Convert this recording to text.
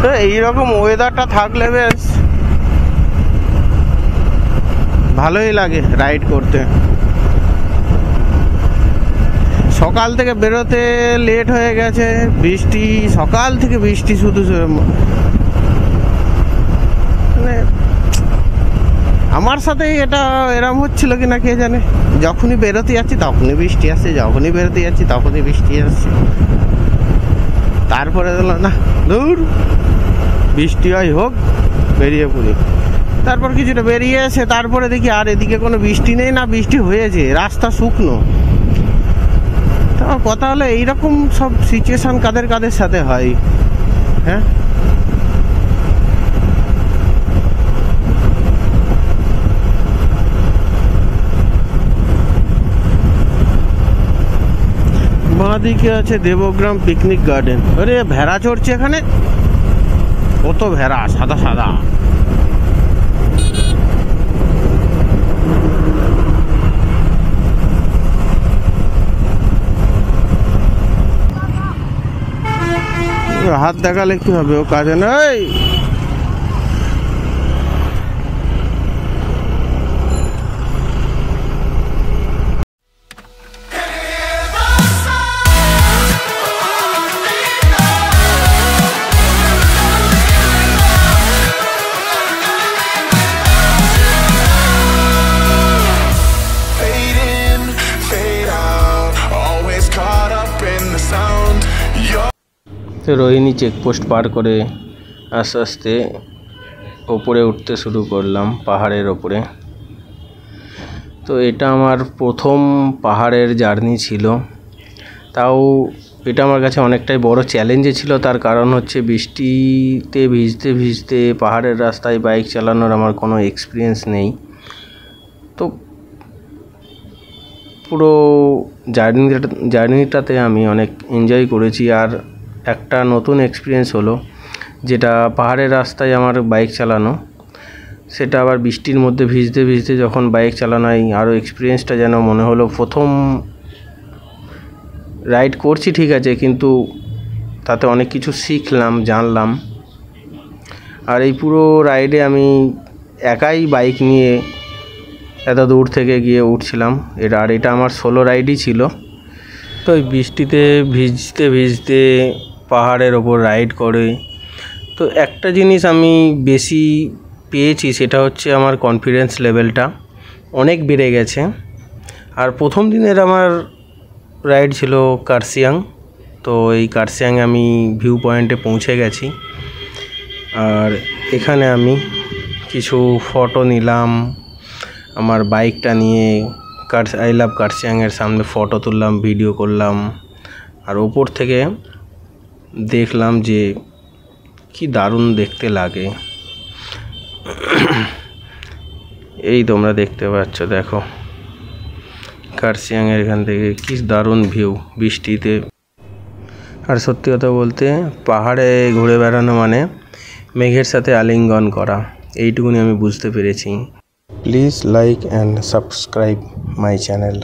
তো এইরকম ওয়েদারটা থাকলে বেশ ভালোই লাগে রাইড করতে। সকাল থেকে বেরোতে লেট হয়ে গেছে, বৃষ্টি, সকাল থেকে বৃষ্টি শুধু। মানে আমার সাথে এটা এরম হচ্ছিল কি না কে জানে, যখনই বেরোতে যাচ্ছি তখনই বৃষ্টি আসছে, যখনই বেরোতে যাচ্ছি তখনই বৃষ্টি আসছে। তারপরে দিলাম না, দূর বৃষ্টি হয় হোক, বেরিয়ে পড়ি। তারপর কিছুটা বেরিয়ে এসে তারপরে দেখি আর এদিকে কোনো বৃষ্টি নেই, না বৃষ্টি হয়েছে, রাস্তা শুকনো। তো কথা হলো এইরকম সব সিচুয়েশান কাদের কাদের সাথে হয়, হ্যাঁ? বাঁদিকে আছে দেবগ্রাম পিকনিক গার্ডেন। আরে ভেড়া চড়ছে এখানে, কত ভেড়া, সাদা সাদা। হাত দেখালে কি হবে, ও কাজে নয়। রোহিণী চেকপোস্ট পার করে আস্তে আস্তে ওপরে উঠতে শুরু করলাম, পাহাড়ের ওপরে। তো এটা আমার প্রথম পাহাড়ের জার্নি ছিল, তাও এটা আমার কাছে অনেকটাই বড় চ্যালেঞ্জে ছিল। তার কারণ হচ্ছে বৃষ্টিতে ভিজতে ভিজতে পাহাড়ের রাস্তায় বাইক চালানোর আমার কোনো এক্সপিরিয়েন্স নেই। তো পুরো জার্নিটাতে আমি অনেক এনজয় করেছি। আর একটা নতুন এক্সপিরিয়েন্স হলো, যেটা পাহাড়ের রাস্তায় আমার বাইক চালানো, সেটা আবার বৃষ্টির মধ্যে ভিজতে ভিজতে যখন বাইক চালানোয় আরও এক্সপিরিয়েন্সটা যেন মনে হলো প্রথম রাইড করছি ঠিক আছে, কিন্তু তাতে অনেক কিছু শিখলাম, জানলাম। আর এই পুরো রাইডে আমি একাই বাইক নিয়ে এত দূর থেকে গিয়ে উঠছিলাম। আর এটা আমার সোলো রাইডই ছিল। তো এই বৃষ্টিতে ভিজতে ভিজতে পাহাড়ের ওপর রাইড করে তো একটা জিনিস আমি বেশি পেয়েছি, সেটা হচ্ছে আমার কনফিডেন্স লেভেলটা অনেক বেড়ে গেছে। আর প্রথম দিনের আমার রাইড ছিল কার্শিয়াং। তো এই কার্শিয়াংয়ে আমি ভিউ পয়েন্টে পৌঁছে গেছি। আর এখানে আমি কিছু ফটো নিলাম, আমার বাইকটা নিয়ে আই লাভ কার্শিয়াংয়ের সামনে ফটো তুললাম, ভিডিও করলাম। আর ওপর থেকে দেখলাম যে কি দারুণ দেখতে লাগে। এই তোমরা দেখতে পাচ্ছ, দেখো কার্শিয়াংয়ের এখান থেকে কি দারুণ ভিউ বৃষ্টিতে। আর সত্যি কথা বলতে পাহাড়ে ঘুরে বেড়ানো মানে মেঘের সাথে আলিঙ্গন করা, এইটুকুনি আমি বুঝতে পেরেছি। Please like and subscribe my channel.